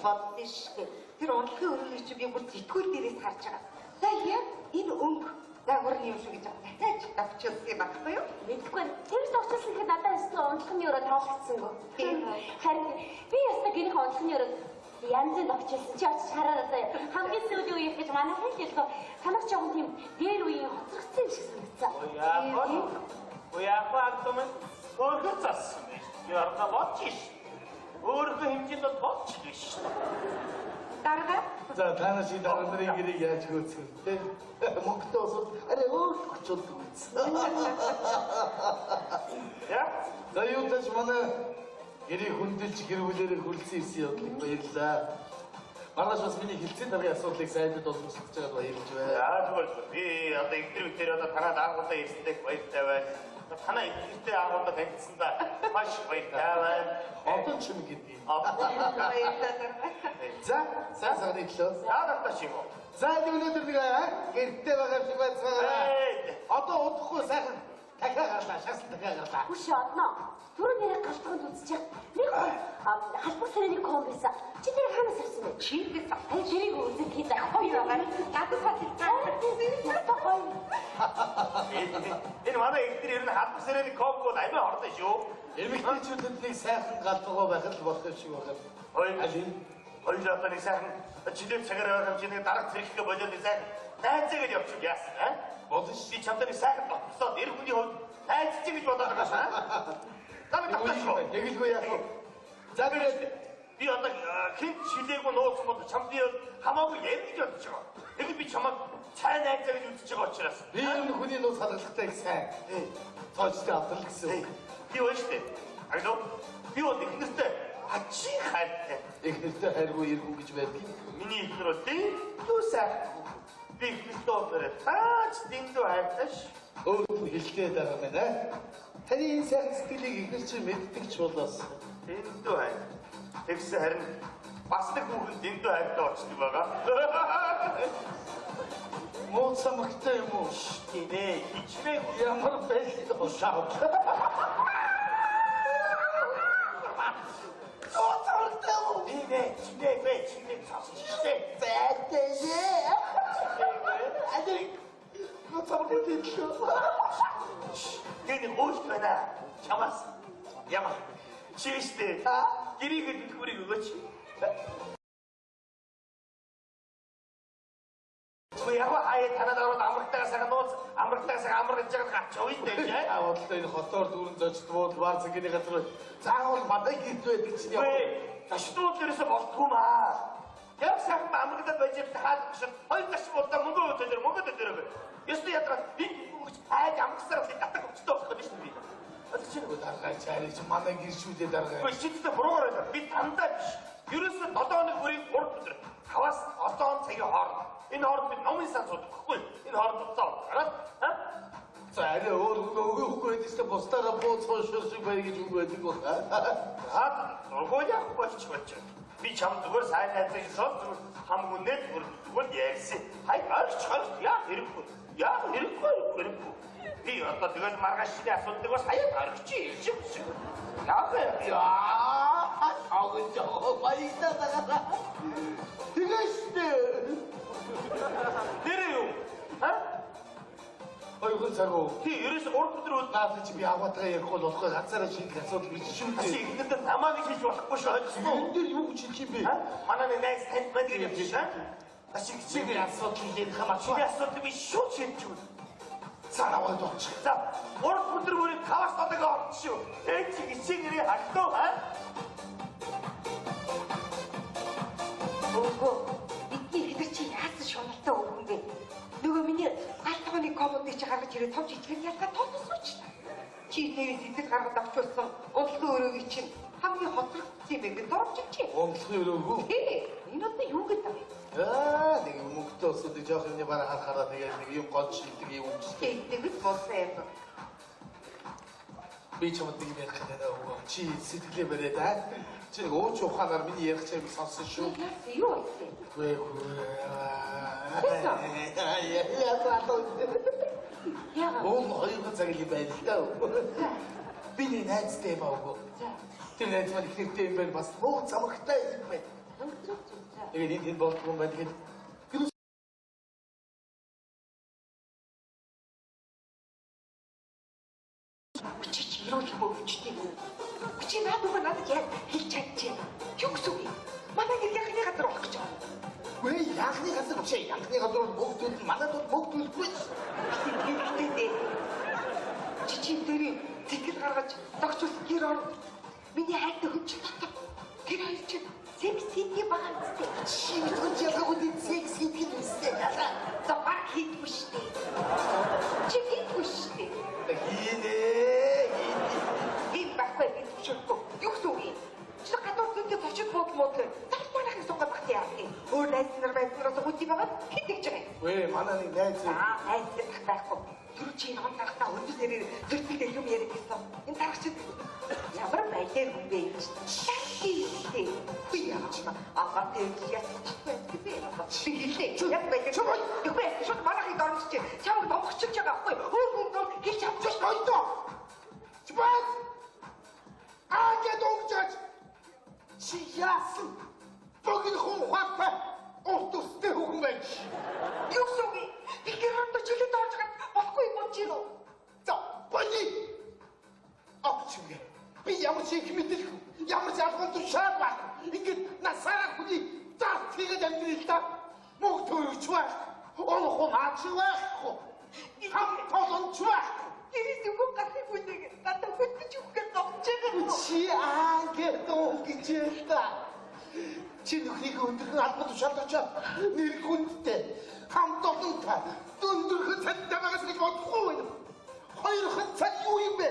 бодсон шүү. Тэр унтлагын өрөөний чи би бүр зитгүүл дээрээс харж байгаа. За яг энэ өнгө загварны юм шиг гэж дахиад давчилсан юм баггүй юу? Мэдгүй. Тэрс очилсан гэхэд надад өстө унтлагын өрөө таалагдсангүй. Харин би өстө гэрийн унтлагын өрөө янзын давчилсан чи очиж хараад заяа. Хамгийн сүүлийн үеийг гэж манай хэлсэн санах жоохон тийм дээр үеийн хоцрогдсон юм шиг санагдсан. Яах вэ? Өөрөө зассан юм. Ярга бодчих. Өөрөө хэмжээнд бодчих шүү. Дарга. За танаас и дараа нарын гэрийг яаж хөөцгөл те. Монгол улсад арай өөр хүчтэй үзсэн. Яа? За юу гэж манай гэрийг хөндлөж гэр бүлээрээ хүрлцэн ирсэн явдлыг баярлаа. Маргааш бас миний хэлцээ даргын асуудлыг сайдад олгосч байгаад баярлж байна. Яаж бол би одоо интервьютээр одоо танад агуулгаа ирсдэг баяртай байна. Танаа интервьютэй агуулгаа танилцсан да маш баяртай байна. Одоо ч юм гэдэг. Баярлалаа. За сарны төлөө. Яагаад ч юм уу? За өнөөдөр нэг гэртээ байгаа шиг байцгаа. Одоо удахгүй сайхан дахиад гарлаа, шаасан дахиад гарлаа. Хүш одноо. Түрүү нэрийг галтганд үзчих. Нэг халбар сэрээний комбиса. Чи тэр ханаас ирсэн бэ? Чи тэр тэрийг үзэх хийж гоё байгаа. надад Надад гоё. Энэ манай ихтер ер нь халбар сэрээний комбо амин ордоо шүү. Эмэгтэйчүүдэд нэг сайхан галдгаа байх л болох юм шиг байна. Алин хоёр одоо нэг сайхан жилийн цагаар байгаа хэмжээний дараг зэрэхгээ болоод нэг сайхан найзаа гэж явчих яасан аа? Бодсон чи чамтай нэг сайхан тогтсоод эр хүний хувьд найзч гэж бодоод байгаа шаа. Танай тогтсон. Тэгэлгүй яах вэ? За би одоо хэн чилээгүй нууцсан бол чамд би хамаагүй ярих гэж бодож байгаа. Тэгэд би чамд цай найзаа гэж үзэж байгаа учраас би энэ хүний нууц хаалгатай их сайн. Тоочтой авдал гэсэн. Би байна штэ. Алло. Би бол их нэртэй ачи хайртай. Их нэртэй хайргүй иргэн гэж байдаг. Миний ихнэр бол дэндүү сайхан. Би их нэртэй болоорой. Таач дэндүү хайртай ш. Өөр хэлтэй байгаа мэн аа. Таны энэ сайхан сэтгэлийг ихэр чи мэддэг ч болоос. Дэндүү хайр. Тэгсэн харин бас нэг хүүхэн дэндүү хайртай болчихсон байгаа. Муу самхтай юм уу? Тийм ээ. Хичнээн Ямар байх вэ? Чимээ цааштай. Зайтай. Адрик. Гоцомтой дэглээ. Тэний хөөж байна. Чамаас. Яма. Чиштэй. Гэрийг дэлгүүрийг өгөөч. Яг хаяа танад ороод амрагтайгаа сайхан нууц, амрагтайгаа сайхан амрагж байгаа гач уу энэ дээ. Аваалтай энэ хотоор дүүрэн зочд бууд баар цагийн газар заавал мадаг гэрд байдаг чинь яа. Зочдууд дээрээс болтгүй маа. Яг сайхан амрагдаад байж тахаад гэж хоёр зоч буудаа мөнгө өдөр. Ястэ ядраа би хөөж хайж амгасаар л татах өчтөө болох гэдэг шүү дээ. Одоо чи нөгөө даргаа чарыг чи манай гэршүүдээ даргаа. Гэхдээ шийдэлтэй буруугаар байна. Би дандаа биш. Ерөөсөө 7 хоног бүрийн 3 өдөр. 5-аас 7 цагийн хооронд. Энэ хооронд би номын сан суудаг гэхгүй. Энэ хооронд уцаа гараад За арай өөр өгөхгүй байдаг ч бусдаараа бууц хоошор шиг бай гэж үг байдаг бол. Зургуул явах болчих. Би чам зүгээр сайн найзаа шууд зүгээр хамгүй нэг зүгээр ярьсан. Хай орч яа хэрэггүй. Би одоо тэгэл маргааш шинэ асуудлыг бас хаяа орчих юм шиг. Яа агуу баярлалаа. Тэгээштэй. Нэр юу? Ойгон цагуу. Тий, ерөөс 3 өдөр наадлж би аваатаа ярих бол болохгүй ганцаараа шийдэх асуудал биш шүү дээ. Чи ихнэрдээ намааг хийж болохгүй шүү. Энэ дээр юу гэж хэлчих юм бэ? Манай найз танд манд гэж явж шээ. Ашиг чигээр асуудал хийх хамаач. Чи асуудал биш шүү чимч. Цаавал дооч. За, 3 өдөр бүрийн 5-аас 7-ыг орчихшгүй. Эй чи гिचгэрээ хагдав аа? Өөгөө, бидний хэд чи яасан шуналтай өгөн бэ? Нөгөө миний алтгооны комодыг чи гаргаж ирээ товч ичгэн ялгаа тоосооч. Чи нэрээ сэтгэл гаргаж авчулсан унтлагын өрөөгийг чинь хамгийн хоцрогдсон юм ингээд дорвчилчи. Унтлагын өрөөгөө. Тий, энэ одоо юу гэдэг вэ? Нэг мөнгөтэй усуудыг жоох юмны бараа харахаараа тэгээд нэг юм гол шилдэг юм үзсэн. Тэгвэл болсон юм. Би чамд нэг юм ярих гэдэг өгөө. Чи сэтгэлээ бариад аа. Чи нэг ууч ухаанаар миний ярих чамыг сонсон шүү. Юу вэ? Гүй. Яа. Ол хоёрын цагийн байлаа. Би нэг найзтай юм аа өгөө. Тэр найз маань ихтэй юм байна бас муу замхтай юм байна. Тэгээд энэ болдгоо юм байна. Тэгээд Чи ирүүлэх өвчтэй юм. Чи наадуугаа надад яг хэлж чадчих. Юу гэсэн үг юм? Манай гэр яхны газар болох гэж байгаа. 왜 яхны газар чи яхны газар мөгдөл манад мөгдөлгүй. Тэгтээ чи дээрээ зэтгэл гаргаж догчулт гэр ор. Миний хайртай хүн чи дотор. Тэр хоёр чи секс хийх байгаа үстэй. Чи түнч яг үгүй секс хийх үстэй. За баг хийдгүй штэ. Чи хийдгүй штэ. Ийм байхгүй би төвшөлтөө. Юу гэсэн үг юм? Чи гадуур зүйтэй зочид буудлууд тал манайхыг суугаад багт яах юм? Өөр найз нар байдлаас үгүй байгаа хэд гэж байгаа юм? 왜 манай нэг найз Найз байхгүй. Тэр чи ном тарахтаа өндөр нэрээр зөрчилтэй юм яриад гэсэн. Энэ тарахчид ямар байлэр хүн бэ гэж. Шахитэй. Би яаж аваад ясчихгүй би. Чи хэлээ. Яг байлэр. Үгүй шууд манайхыг дормч чи. Чамд домгочихж байгаа байхгүй. Өөр хүн бол хэлж авчих 어이도 집안 아게 동자지 지야스 거긴 홍화파 어떠스때 호구매지 Юу гэсэн үг юм? Би гэрээнд жилийн дорж байгаа болохгүй юм чи нөө. 자 빨리 앞치게 비 야무치 힘이들고 야무치 아무것도 샤바 이게 나 사랑꾼이 딱 티가 잠들있다 목도를 좋아 어느 호마 좋아 함터선 좋아 Ирээс үгүй гахыг хүнэг надад хөтлөж өгөх зогсож байгаа. Чи ангетон гэж та. Чи нөхрийг өндөрхөн албад шалгачаа нэр хүндтэй хамт олонтой өндөрхөн цантай байгаас гэж бодохгүй байна. Хоёрхан цаг юу юм бэ?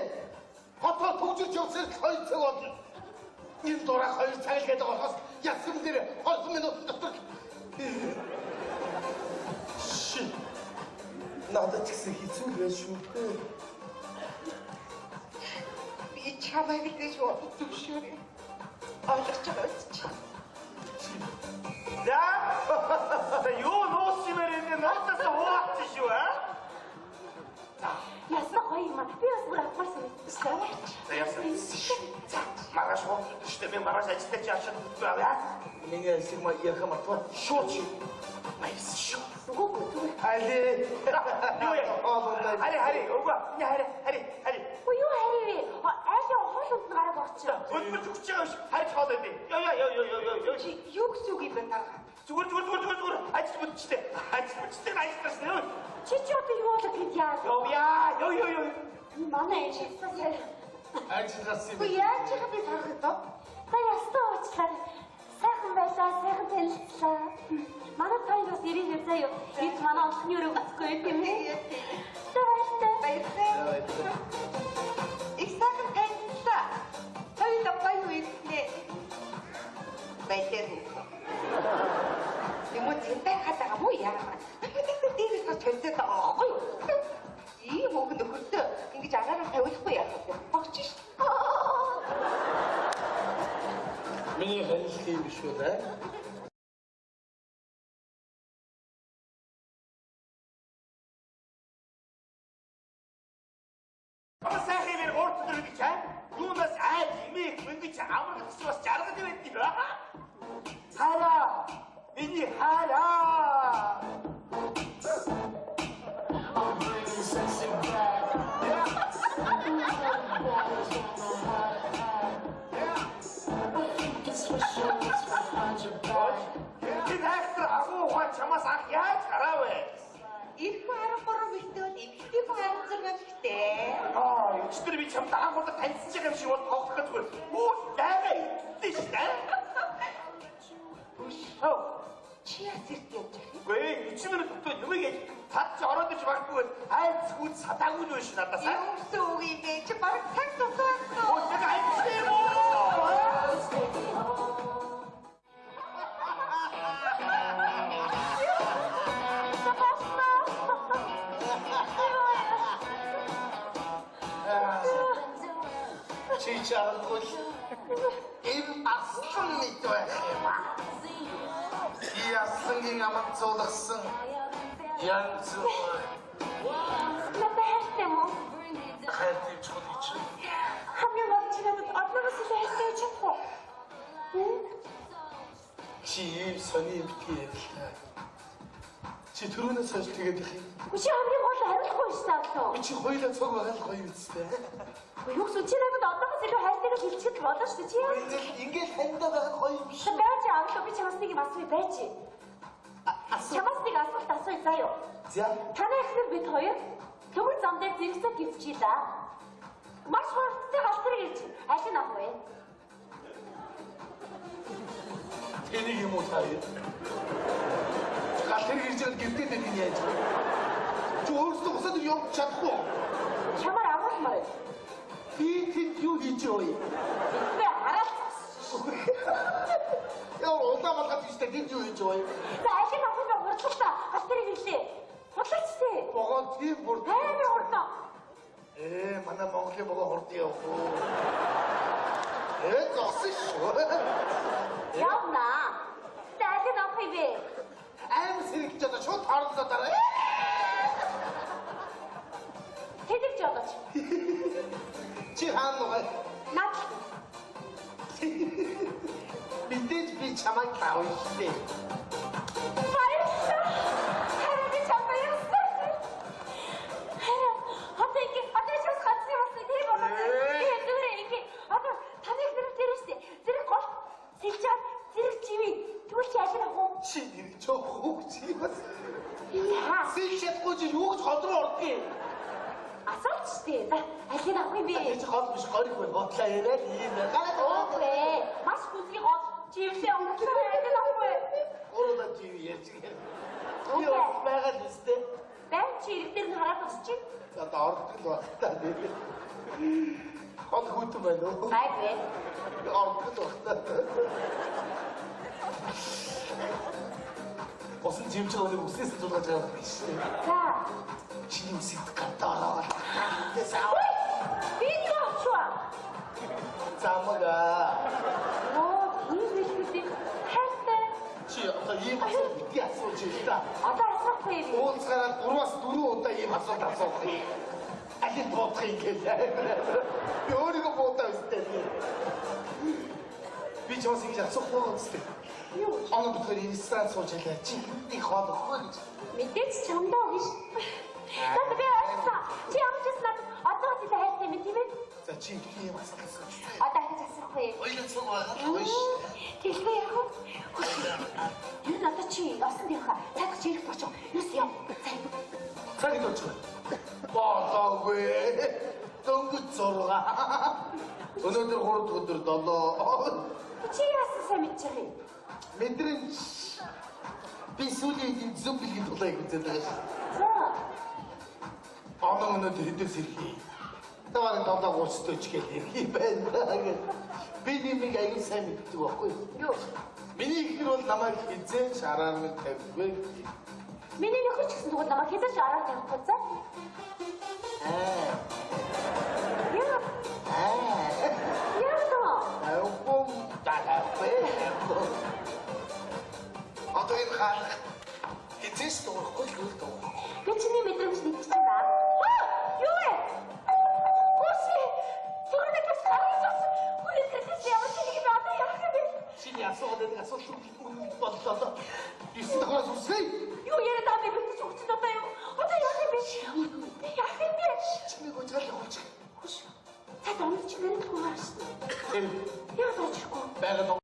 Хотоо төгжиж явсаар 2 цаг болно. Энэ дураа 2 цаг л гэдэг болохоос ясам дээр 20 минут дотор Ши. Надад ч гэсэн хэцүү л байж шүү дээ. Би чамайг дэж зөвшөөрэй. Ойлгож байгаа үсч. За юу нуусмаар энэ надаас хуваачиж юу аа? Ясна гоё юм. Би бас бүр авмарсан юм. За яасан. За маргааш хоолточтой би маргааш ажилдаа чи авчаад авъя. Миний сигма ярих мартва шууч. Майс шүү. Үгүй. Али. Хари өгөө. Хари. Үгүй юу харив. Айлын хоолнд гараад орчих. Өдөрч хүч байгаа ш. Харж хоолой би. Ёо. Чи юу гэсэн үг юм бэ тарга? Зүгээр. Ажил бүтчтэй ажиллаж нөө. Чи одоо юу болоод гээд яа. Ёо. Манай ээжээсээ Ажлаас юм. Үгүй яаж яах би тархад тоо? та ястаа уучлаа. Сайхан байлаа, сайхан танилцлаа. Манай тань бас ирэх заяа. Бид манай олохны өрөө гацгүй тийм ээ. Баярлалаа. Их сайхан танилцлаа. Хоёулаа гоё үеийнэ. Баярлалаа. Юм уу зинтэй хатаага муу яараа. Дээрээс нь төлсөд аахгүй юу? Ийм хөг нөхөртөө ингэж агаараа тавиулахгүй яах вэ? Багч ш. Миний харилцаа юм шүү дээ. Сайхан мэр урт өдөр гэж аа? Юунаас айд имийг мөнгөж амрах гэсэн бас жаргал юм байт юм аа? Хараа. Миний хараа. Бид хайхтар агуу ухаан чамаас анх яаж хараа вэ? Ирэх 13 битээ бол эмхтэй 26 битээ. Өчтөр би чамд анх удаа танилцж байгаа юм шиг бол тоглох зүгээр. Үу, дайгаа идсэн шүү дээ. Чи ясэрт явж байгаа юм? Гүй, 30 минут дотор юм гэж тад ч ороод иж магадгүй айц хүүд садаагүй нь биш надаас. Юусэн үг юм бэ? Чи баг цаг тусаасан. Оо, яг айц юм уу? Чи чарахгүй им ассан мэт байх юм аа. Ясангийн аман цуулгасан янз Хайртай мó. хайртай чухал гэж. Хамгийн гол чинь надад одноос л хайртай чадах уу? Чи сони битгий ярьлаа. Чи түрүүнээс хойш тэгээд их юм. Чи хамгийн гол хариулахгүй шээ. Би чи хоёулаа цог байгаа гоё үстэй. Юу ч чи надад одоогоос илүү хайртайгаа хэлчихэж болно шүү дээ. Чи яа? Ингээд таньдаа байгаа гоё юм шиг. Байж аа би чамаас нэг юм асууя байж. Чамаас нэг асуулт асууя заяа. За. Танай ихнэр бид хоёр төгөр зам дээр зэрэгцээ гівчийлээ. Маш хурдтай галтрыг ирж аль нь авах вэ? Тэнийг юм уу таа? Галтрыг ирж байгаа гівтэй дээр нь яаж вэ? Чи өөрсдөө усаад явж чадахгүй. Чамаар агуулмаар. Би тэнд юу хийж вэ? Би хараад Яа удаа болгоод ийштэй тэнд юу хийж вэ? за аль нь авах вэ? Хурдлаа галтрыг ирлээ. Худлаач тий. Богоо тийм бүр. Амар хурдан. Манай Монголын богоо хурдан явах уу? Зогсон шүү. Явна. За аль нь авах вэ? Аим сэрэгч одоо шууд харуулсаа дараа. Тэдэрч одооч. Чи хаана байгаа? Над Мэдээж би чамайг таавал штэ. баярлалаа. Харин би чамд баярлалаа. Одоо ингэ одоо ч бас хатсан басна тэр болоо. Тэгээ зүгээр ингэ одоо таны зэрэг штэ. Зэрэг гол сэлжаад зэрэг чивээ. Тэгвэл чи аль авах вэ? Чи нэр чөө хөөч юм бас. Яа. Сэлчэхгүй чи юу гэж хол руу ордгийг. Асууч штэ. За аль нь авах юм бэ? Би ч гол биш гориг бай бодлоо яриад ийм гараад Окей. Маш хүсгий гол живлээ өнгөцөө аль нь авах вэ? уруудан тийм ярьж гэх. Би Окей. байгаа л үстэй. Байн чи ирэг дээр нь хараад босч чинь. Одоо ордог л баг та. Хол хүүтэн байна уу? Гай бэ. Ордог л баг та. Осын жимч гоолыг үснээс зулгаж байгаа юм биш. За. Чиний үсэд гатаа. Тэсаа. Би юу авчваа? Замага. Тийм хэлбэртэй хайртай. Чи одоо ийм асуулт бити асууж байна. Одоо асуухгүй юм. Уулзгараад 3-аас 4 удаа ийм асуулт асуух юм. Алин бодох юм гэлээ. Би өөрийгөө бодоо өстэй. Би ч бас ингэж асуухгүй үстэй. Юу? Оноо бүхээр инстанц сууж ялаа. Чи хэдий хоолохгүй гэж. Мэдээч чамдаа биш. Надад би асуусан. Чи ямар ч надад одоогоос илүү хайртай юм тийм ээ? За чи ийм асуулт асууж. Одоо хаж асуухгүй. Ойлоо цог байгаа биш. Тэглээ яах вэ? Юу надад чи осон дийха. Цаг чи ирэх болчих. Юус яв. Цаг идэж байна. Болоогүй. Дөнгөж 6. Өнөөдөр 3 дахь өдөр 7. Чи яасан сайн мэдчих юм. Мэдрэмж. Би сүүлийн энэ зөм бэлгийн тулайг үзээд байгаа шүү. За. Одоо өнөөдөр хэдээс ирэхий. Таван 7:30 ч гэл ирэхий байна. Би нэмийг аягүй сайн мэддэг байхгүй юу? Юу? Миний ихнэр бол намайг хизээ шараар мэд тавьгүй. Миний нөхөр ч гэсэн тэгвэл намайг хэзээ араа тавихгүй за. Яа. Яа тоо. Айгуум дагавэ. Одоо энэ хаалх хизээс дуурахгүй л үү? Би чиний мэдрэмж нэгтгэж байна. Юу вэ? Үгүй. Түрүүний бас харагдсан. Үгүй тэтгэж ямар ч нэг одоо яах юм бэ? Чиний асуугаад байдаг асуулт үгүй боллоо. Юусэн тохиолс үсэй? Юу яриад байгаа бэ? Бид ч өгч одоо юу? Одоо яах юм бэ? Би яах юм бэ? Чимээг уужгаал явуулчих. Хүш. Цаад онц чи нэрэлгүй байгаа шүү дээ. Яа доочихгүй. Байгаад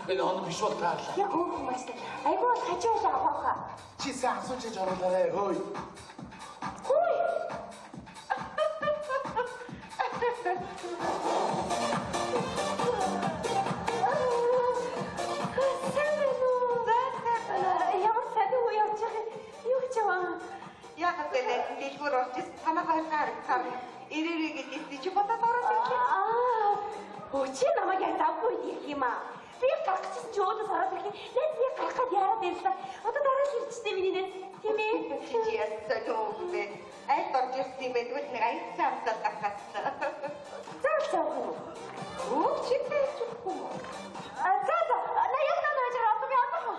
энэ он биш бол таарлаа. Яг хөөх юм байна. Айгуу хажууж авах. Чи сайн асууж яж оруулаарай. Хөөе. Хүй. Ямар сайн уу явж байгаа. Юу гэж яваа? Яг тэгээд дэлгүүр орж ирсэн танаа хоёр харагдсан. Ирээрээ гэдэгт чи бодоод ороод ирлээ. Өчиг намайг яг завгүй дийлх юм аа. Би гарах гэсэн чи өөдөөс ороод ирэх юм. Найз би гарах гээд яарад ирлээ. Одоо дараа нь ирчтэй миний найз. Тийм ээ. Чи яасан төвөө. Айд орж ирсэн юм байдаг л нэг аяцсан амсаад гаргасан. Заавал юу? Оо чи тэжгүй. За. На яг надад жараад би амаа.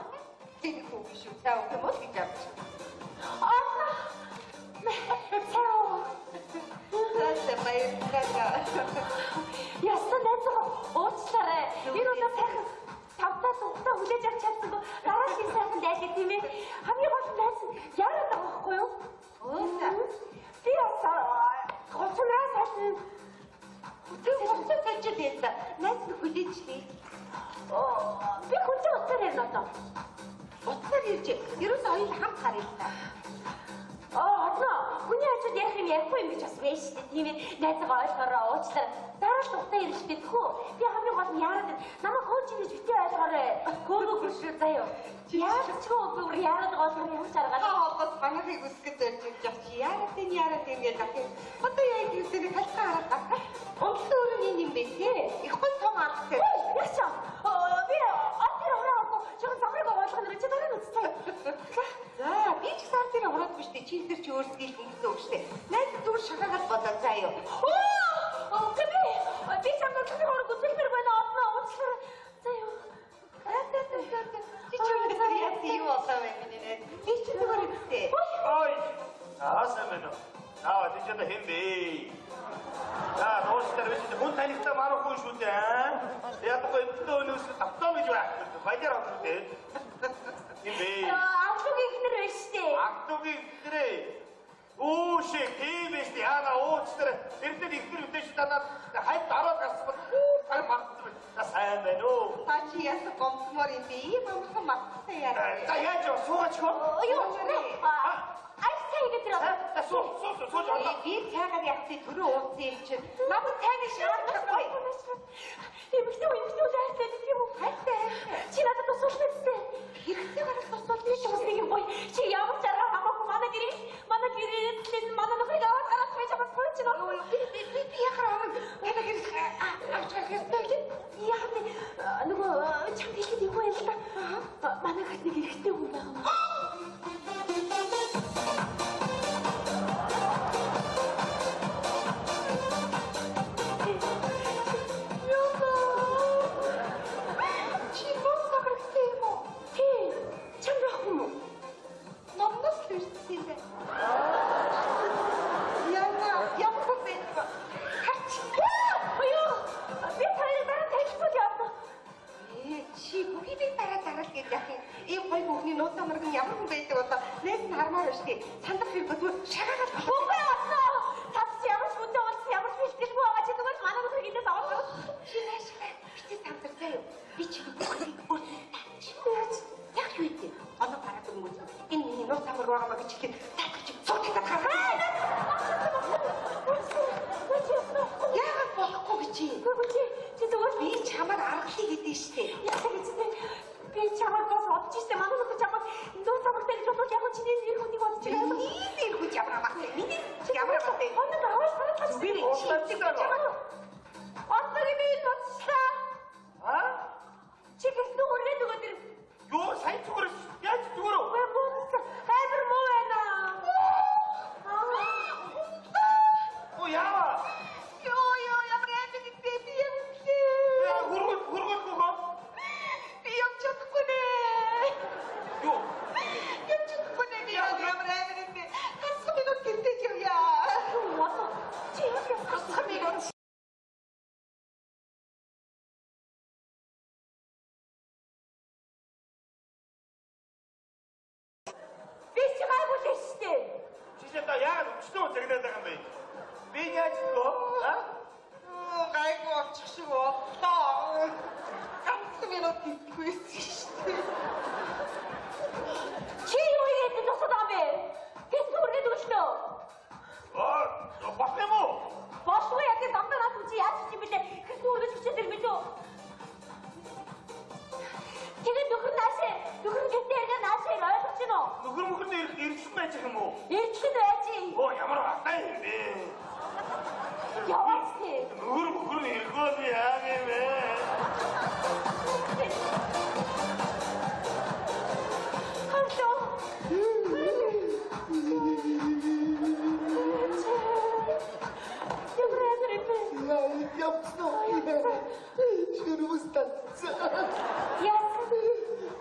Тэний хүү биш үү? Цаа өгөх юм уу гэж авч. Амаа. Цаа. Баярлалаа. Ястан найзгаа уучлаарай. Энэ удаа сайхан тавтаа тугтаа хүлээж авч чадсан гоо дараа шиг сайхан дайлаа тийм ээ. Хамгийн гол нь найз яарад байгаа байхгүй юу? Би гоцнаас хатна. Утсан гэж хэлсэн. Найз нь хүлээж дээ. Би хүнтэй утсаар ярина одоо. Утсаар ирж ерөөс хоёул хамт гарыг та. Одно хүний хажууд ярих юм ярихгүй юм гэж бас байж шүү дээ. Тийм ээ. Найзгаа ойлгоорой, уучлаарай. Дараа нь тухтай ирэхтэй тхүү. Би хамгийн гол нь яарад намайг хөөж ингэж битээ ойлгоорой. Хөөгөө гүшүү заяа. Яарад ч хөө яарад ойлгох юм шаргаад. Хоолгос банахыг үсгэд зорж ирж байгаа чи яарад юм гэж ахив. Одоо яг юусыг халтаа хараад байгаа. Өмсөн өрөөний юм бэ те. Их гол том аргатай. Яачаа. Би отер ороогүй. Жоо замраг ойлгоно чи дараа нь үстэй. За би ч сар дээр ороод биш те. Чи тэр чи өөрсдөө их ингэсэн үг штэ. Найз зүгээр шахагаас бодоод заяа. Би чамд тэр хорог үзэлмэр байна одно уучлаарай. Заяа. Чи ч өнөөдөр яг юу болоо вэ миний. Би ч зүгээр үстэй. Ой. Аасамэно. Аа тийчэд хэм бэ. За доостэр биш хүн танихтаа марахгүй шүү дээ. Ядахгүй өдөө өнөөс автоо гэж байх. Баяр авах дээ. Хэм бэ. Автогийн ихнэр биш дээ. Автогийн ихнэрээ. Оо шээ тиймээс яана уучлаарай. Тэрдээ ихнэр үдээш танаад хайд дараад гарсан бол гар магтсан. Сайн байна уу? Та чи ясаа гомцмор юм би ийм амархан магтсан яа. За яаж суугач хөө? Юу? Ай сайг дээр. Сууж. Би цайгаар явцыг төрөө ууцсан юм чинь. Намайг тайны шаардлагагүй. Эмэгтэй хайртай тийм үү? Хайртай. Чи надад тусалсан үстэй. Хэрэгтэй гарах тусал Би ч бас нэг юм бой. Чи ямар зараа хамаагүй манай гэрээс манай нөхрийг аваад гараад байж бас гоё ч нөө. би яхаа надад гэр авч гарах хэрэгтэй. Яг нөгөө чам хийхэд юм байл та. Манай хат нэг эрэгтэй хүн байгаа. Чи нөө саграхтай юм уу? Тий. Чам рах юм уу? Номноос л ирсэн юм. Ямар хөтэй. Хач. Аюу. Би тарай дараа тайлбар явна. Чи бүхий дараа л гэж яах юм. Ийм гоё бүхний нууц амарг нь ямар хүн байдаг болоо. Найз нь хармаар шүү дээ. Сандах хэрэггүй шагаагаад Үгүй ясно. Тав чи ямар ч хүнтэй болсон ямар ч бэлтгэлгүй байгаа чи зүгээр манай нөхрийг эндээс аваад. чи наашгаа битээ самдарсаа юу. Би чи бүхнийг яг юу гэдэг. Оноо гараад өнгөж. Энэ миний нууц амарг байгаа маа гэж хэлээд таач чи цогтойгоо хараа. Яагаад болохгүй гэж чи? Чи зүгээр Би чамаар аргалыг гэдэг штэ. ясаг эцтэй. Би чамайг бас бодож ирсэн. Манай нөхөр чамайг нөө самартай гэж бодвол яг чиний нэр хүнийг бодож байгаа. Ийм хүн ямар амартай. Миний ямар амартай. Оног аваад гараад Зүгээр чи. Оног би бодчихлаа. Аа? Чи гэсэн үргээд өгөөд ир. Юу сайн зүгээр яаж зүгээр үү? Ой бодсон. Хайбар муу байна. Оо яа. Ёо ямар амартай би юм бэ? Яа хургуул гоо. Би юм чадахгүй нэ. Юу? Юм чадахгүй нэ. Ямар амартай. Хасах минут гинтэй яа. Чи юу хасах минут. Би чи гайгүй л штэ. Чичээ та яагаад өчтөө загнаад байгаа юм бэ? Би яаж гоо? Аа? Гайгүй очих шиг боллоо. Хасах минут гинтэй штэ. Чи юу хийгээд тусаад байгаа бэ? Гэсэн үргээд өглөө. Босна мó? Босгүй яг дамдаа наад чи яаж чи бэлээ? Гэсэн үргээд өчөөд ир мэдөө. Тэгээд нөхөр гэнтэй ярга наашаа ойлгож байна уу? Нөхөр ирсэн байж юм уу? Ирсэн байж. Оо ямар батай юм бэ? Яваач тий. Нөхөр иргөө яа гэмэ? Ханто.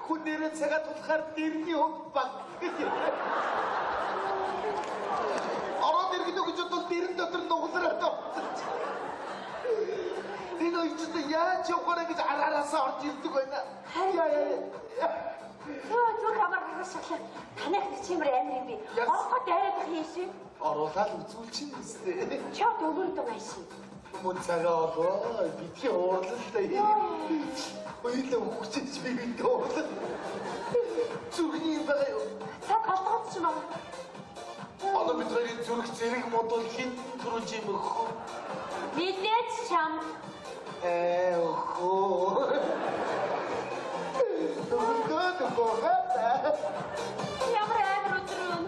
Хүнээрээ цагаат тулахаар дэрний хөвбаг. Ороод иргэн өгч бодвол дэрэн дотор нуглараад Энэ өчтө яаж явахаа гэж араасаа орж ирдэг байна. Яа. Зүг хамаар харшаглаа. Танайх нэг чимэр амир юм би. Ороход дайраад хийшээ. Оруулаад үзүүлчихин үстэй. Чод өвөрдөг айшээ. Мөн цагаа олоо. Бидний уурлалтай. Ойлоо хүчиж би бид уурлал. Зүрхний байгаа юу? Цаг голдгооч юм аа. Одоо бидний зүрх зэрэг модул хин төрүүлж юм өхөө. Мэдээч чам. Өхөө. Дөрөв. Ямар амир өдрөн.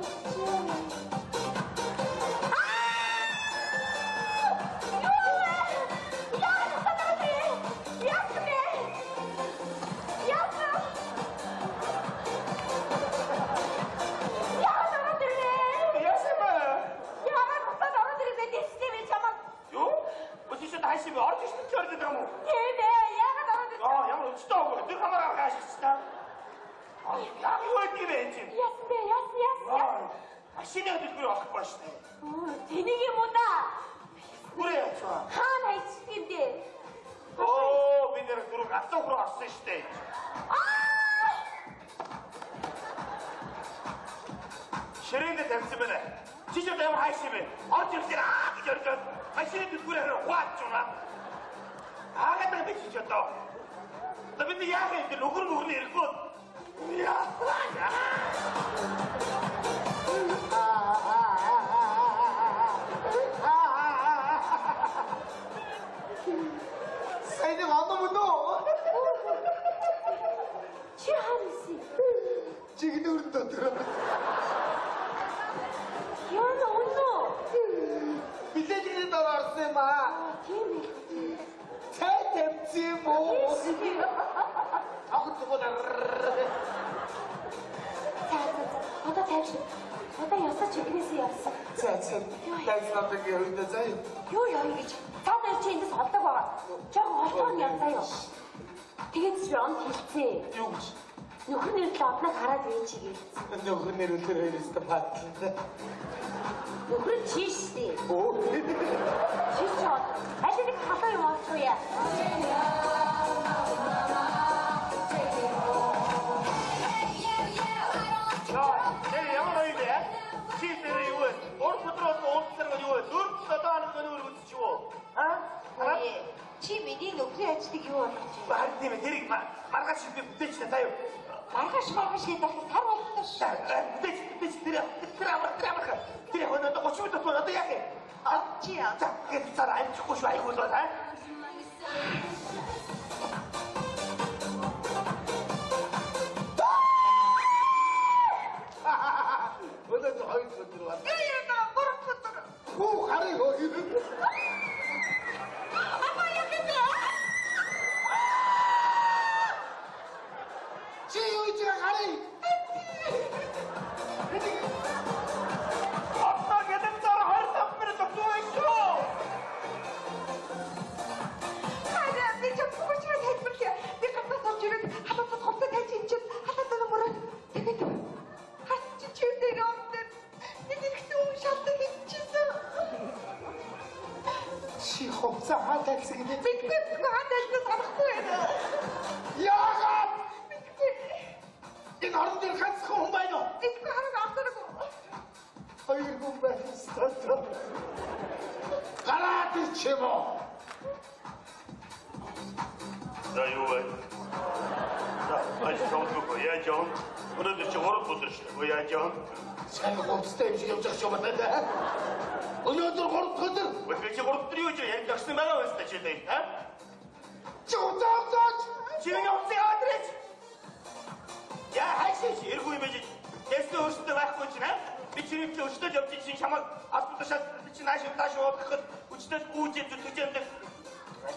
Хайшими орж ирсэн ч орж байгаа юм уу? Тийм ээ, яагаад ороод ирсэн? Ямар өчтөө өгөө. Тэр хамаараа хаашигчтай. Яг юу гэдэг юм бэ чинь? Яс. Машины хөдөлгөөр авахгүй шүү дээ. Тэнийг юм уу да? Хүрээ яачаа. Хаана хайчих юм бэ? Би нэр дөрөв авсан руу орсон шүү дээ. Ширээнд тавьсан байна. Чи ч ямар хайш юм бэ? Орж ирлээ гэж орж машины хөдөлгөөр хаач юуна. Хаагаад байгаа чи ч одоо. Бид яах юм бэ? Нөхөр ирэхгүй. Сайныг анамдоо. Чи хаанси? Чигнүр дотор. Яна өнөө. Билетийн дор орсон юм аа. Тийм ээ. Цай тавьчих юм уу? Агтгоо. Одоо тавьчих. Одоо ясаж игнэсээ явсан. За. Тайснапыг явуулна заа. Юу гэж. Цаадаа чи эндээс олдог байгаа. Жог олдоо нь явзаа юу. Тэгээд чи онд хэлцээ. Юу гэж? Нөхөр нэрлээ одноо хараад ээчигээ. Нөхөр нэрүүлэр хоёроос та батлаа. Нөхөр чи штий. Оо. Чи чод. Аль нэг халаа юм олох уу яа. Ямар юм бэ? Чи тэр юу вэ? Орд өдрөөс уулзсан нь юу вэ? 4-7 хоног өнөр үзчих юу? Чи миний нөхрийн ажлыг юу болгож байна? Баг тийм ээ. Тэрийг маргааш би бүтээчихлээ таа юу? Маргааш гэдэг дахин сар боллоо шүү. Бүтээч тэр амарх. Тэр яг өнөөдөр 30 минут бол одоо яах юм? Чи яа? За гээд цаар амжихгүй шүү айгүй л байна. Өнөөдөр хоёр өдөр байна. Яна гурав өдөр. Хүү харъя хоёр. Чи юу ч харъя. Одоо гэдэг цаар 25 минут өгсөн шүү. Хараа би ч бүгд хэлбэрлээ. Би гаднаас орж ирээд халуусад хувцас тавьж инчээд халаасаа мөрөө. Тэгээд хасч чирдэг амтэр. Миний хэсэг шалтгаан хийчихсэн. Чи хувцас хаатайсан гэдэг. Бидгүй хатайлсан санахгүй байна. Яагаад? Энэ орон дээр ганцхан хүн байна уу? Бидгүй хараа авсараг. Хоёр хүн байна. Гараад ичэм үү? За юу вэ? За аж тавгүй яаж яав? Өнөөдөр чи 3 өдөр шүү. Яаж яав? Сайн хувцастай юм шиг явж байгаа шүү байна. Өнөөдөр 3 өдөр. Би чи 3 өдөр юу гэж яг тагсан байгаа юм чи дээ. Чи удаач. Чи нэг хувцас аваад ирээч. Яа хайшиж эргүй юм байж. Ястэ өөртөө байхгүй чи нэ? Би чиний өчтөд явж чи чамаг автобусаар чи нааш уудахад өчтөд гүйж зүтгэж юм.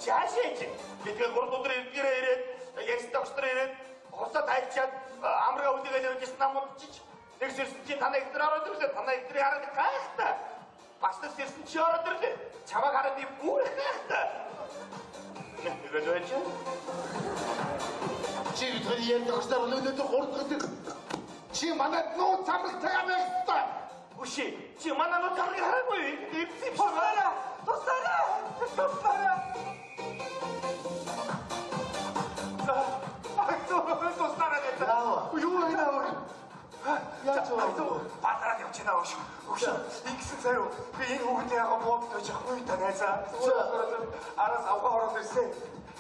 Чи хайшиж. Би тэгээ 3 өдөр ирээд ястэ доктор ирээд хувцас тайлчаад амраа үлдээгээд явж намууд чиж. Нэг сэрсэн чи танаа ихтер ороод ирлээ. Танаа ихтер хараад гайхтаа. Бас нэг сэрсэн чи ороод ирлээ. Чамаг хараад би бүр гайхтаа. Тэгээд юу чи? Чи тэр ярьдаг хэвээр өнөөдөр 3 өдөр. Чи манай нуу цамрагтай авъя. Уши, чи манай нуу цамраг хараагүй. Эцэг Тусаараа. Орон туслаараа гэдэг. Юу вэ наа? Яаж вэ? Бадраад явчихна ууш. Өгшөө. Ингэсэн сая би энэ хүүхдээ ягаа буудаж явахгүй та найзаа. Араас авгаа ороод ирсэн.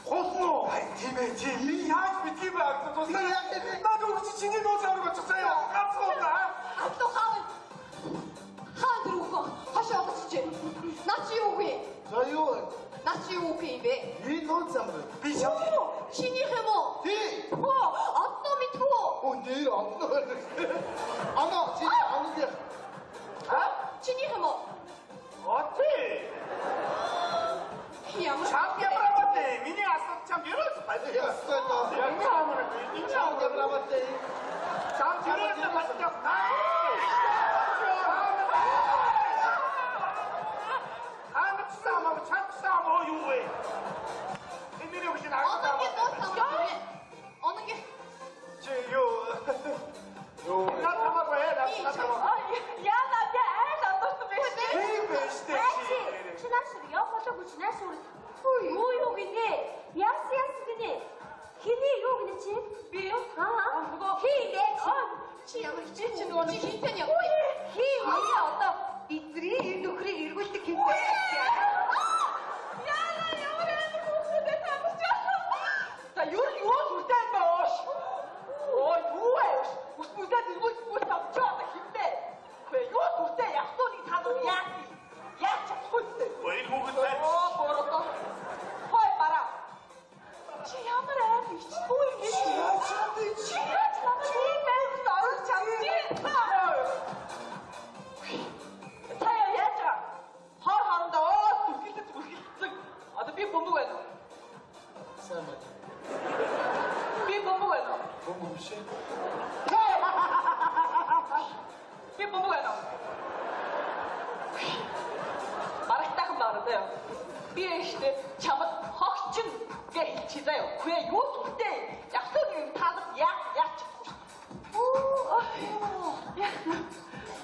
Хосно. Хай тийм ээ чи яаж битгий байх туслаа яг наад өгч чиний нууц авраг очихсан яа. Гацгуулна. Атто хаан. Хаан дөрөв. Хашаа очиж. Начи юу вэ? За юу вэ? Начи юу вэ бэ? Энэ нууц амраа. Би шав. Чиний хэмо? Тий. Атто митгөө. Нэр онно. Анаа чи анаа. Чиний хэмо? Оти. Ямар Чам ямарабатэ. Миний асуулт чам ерөөс байна. Ястай даа. Энэ амраа. Энэ чам Ямрабатэ. чам ерөөс байна. Чамсаа юу вэ? Энэ юу гэж Оног доо. Оног чи юу? Юу? Натамаа яа, натамаа. Яна тэ айл одоос биш. Тийм биш дээ. Чи наашиг яа болоогүй чи нааш үр. Юу гинэ? Яс гинэ. Хиний юу гинэ чи? Би юу? Нөгөө хий дээ. чи ямар хичээл чи нөгөө нэг хинтэн яа. Хий үе одоо Бидний энэ нөхрийг эргүүлдэг хэмжээ. Яна ямар амар хүмүүстэй тамарч байна. За юу сүртэй боош. Ой юу вэ? Үсмүдээ дэргүүл тавчаа хинтээ. Вэ юу сүртэй яхтууны танаа яа. Яач хүстэй. Ой, хүүхэд байна. Бороо. Хой бараа. Чи ямар амар ичгүй юм. Чи яаж намайг ийм байранд оруулж чадчих. Таяа яаж байгаа? Хор хоорондоо зүрхэлцэг. Одоо би бомбог байна уу? Сайн байна. Би бомбог байна уу? Бомб биш. Би бомбог байна уу? Барагтайхан баараа. Би ихтэй чамд хогчин гэж хэлчихье заяа. Үгүй юу сүртэй. Ягсуу нэг таадад яач.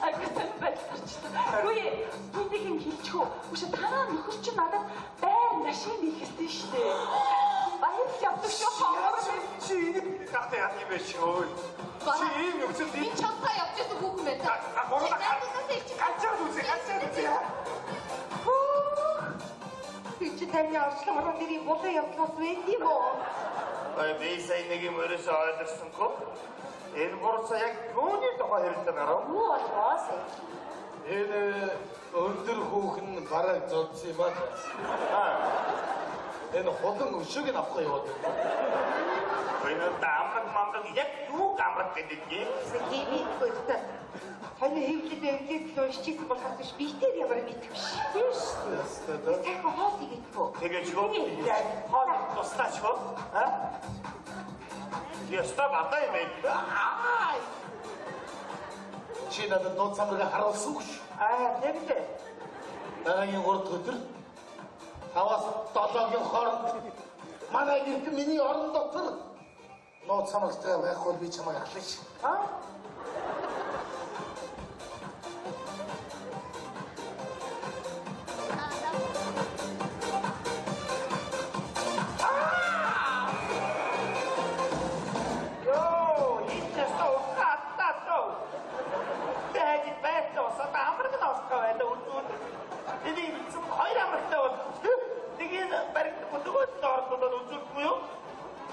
Ай гэсэн байцаарч. Үгүй түүнийг хэлчихв. Үгүй танаа нөхөр чинь надад байр машин хийхсэн шүү дээ. Баяр явдаг шүү хаа. Чи энийг гахтай яах юм бэ шөө? Чи ийм нөхцөлд Би чамтай явж байсан хүүхэн байна. ганцаар үзье. Би чи таны орчлогоор нэрийн булан явдлаас вэ тийм үү? Ой, би сая нэг юм өрөөсөө ойлгосонгүй. Энэ борцоо яг юуны тухай хэлдэг гарав? юу болоос. Энэ өндөр хүүхэн бараг зодсон юм аа. Энэ хулан өшөөг нь авахгүй яваад байна. Энэ амраг яг юу амраг гэдэг юм? Сэкими хөстө. Хань хэвлээд уншчихсан болохоос биш би тэр ямар мэдвш. Биш. Ястай даа. Сайхан хоол игээдгөө. Тэгээд юу? Яг хоол тустаач хоо. Яста бата юм ээ. Чи надад нууц амрыг харуулсан гэж. Тэгдэ. Дараагийн 3 дахь өдөр 5-аас 7-гийн хооронд манай гэрт миний орон дотор нууц амрагтай байхгүй би чамайг ахлаач.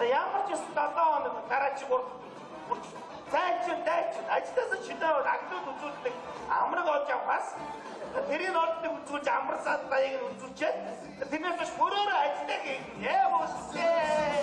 Ямар ч юм датаа нэг гараач гурд зайчин ажлаас чинээ аглууд үзүүлдэг амраг олж авахаас тэрийг олддог үзүүлж амарсаад баяг нь үзүүлчихэд тэрнээс биш мөрөөрөө ажилладаг юм. Яа үсээ.